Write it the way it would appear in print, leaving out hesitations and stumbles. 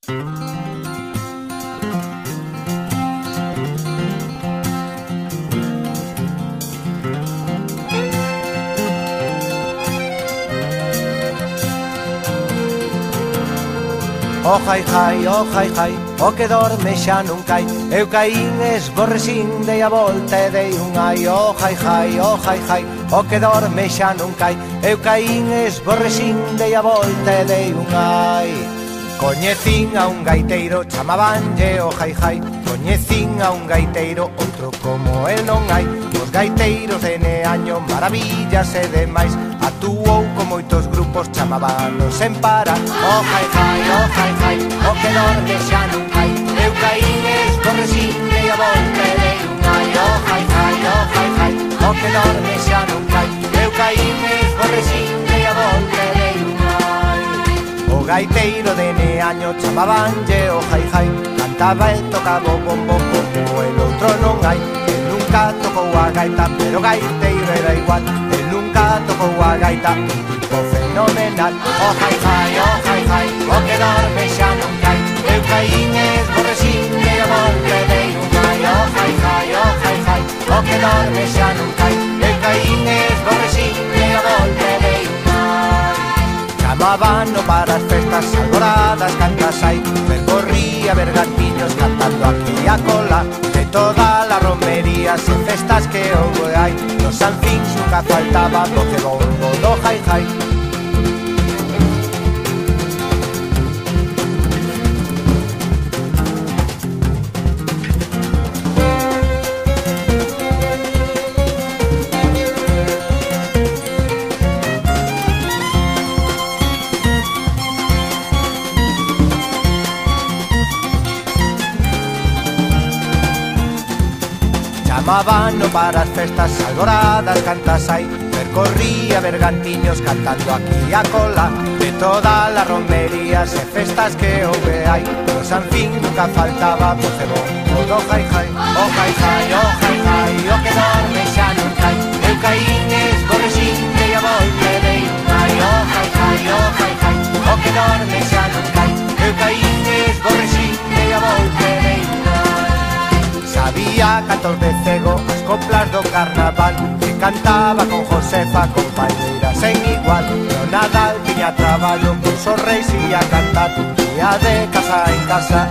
Oh jai jai, oh jai jai, o que dorme xa non cai. Eu caín, esborrecín, dei a volta e dei un ai. Oh jai jai, oh jai jai, o que dorme xa non cai. Eu caín, esborrecín, dei a volta e dei un ai. Coñecín a un gaiteiro, chamabanlle o jai jai. Coñecín a un gaiteiro, outro como el non hai. Os gaiteiros de Neaño, maravillas e demais. Actuou con moitos grupos, chamábanos sen parar. Oh jai jai, oh jai jai, o que dorme xa non cai. Eu caín, escorrecín, dei a volta e dei un ai. Oh jai jai, oh jai jai, o que dorme xa non cai. Eu caín, escorrecín, dei a volta e dei un ai. O gaiteiro de Neaño, chamabanlle o jai jai. Cantaba e tocaba o bombo como el outro non hai. El nunca tocou a gaita, pero o gaiteiro era igual. El nunca tocou a gaita, un tipo fenomenal. Oh jai jai, oh jai jai, o que dorme xa non cai. Eu caín, esborrecín, dei a volta e dei un ai. Oh jai jai, oh jai jai, o que dorme xa non cai. Eu caín, esborrecín, dei a volta e dei un ai. Chamaban para as festas alboradas, cantas hai. Percorría bergantiños cantando aquí a cola. De todas as romerías e festas que houve hai. Nos Sanfins nunca faltaba voce bombo do jai jai. Chamábano para as festas alboradas, cantas hai. Percorría bergantiños cantando aquí a cola. De todas as romerías e festas que houve hai. No Sanfín nunca faltaba voce bombo do jai jai. Oh jai jai, oh jai jai, o que dorme xa non cai. Eu caín, esborrecín, dei a volta e dei un ai. Oh jai jai, oh jai jai, o que dorme xa non cai. Eu caín, esborrecín, dei a volta e dei un ai. Sabía cantos de cego as coplas do carnaval. Que cantaba con Josefa, compañeira sen igual. No Nadal tiña traballo, con os reis ia cantar. Ia de casa en casa,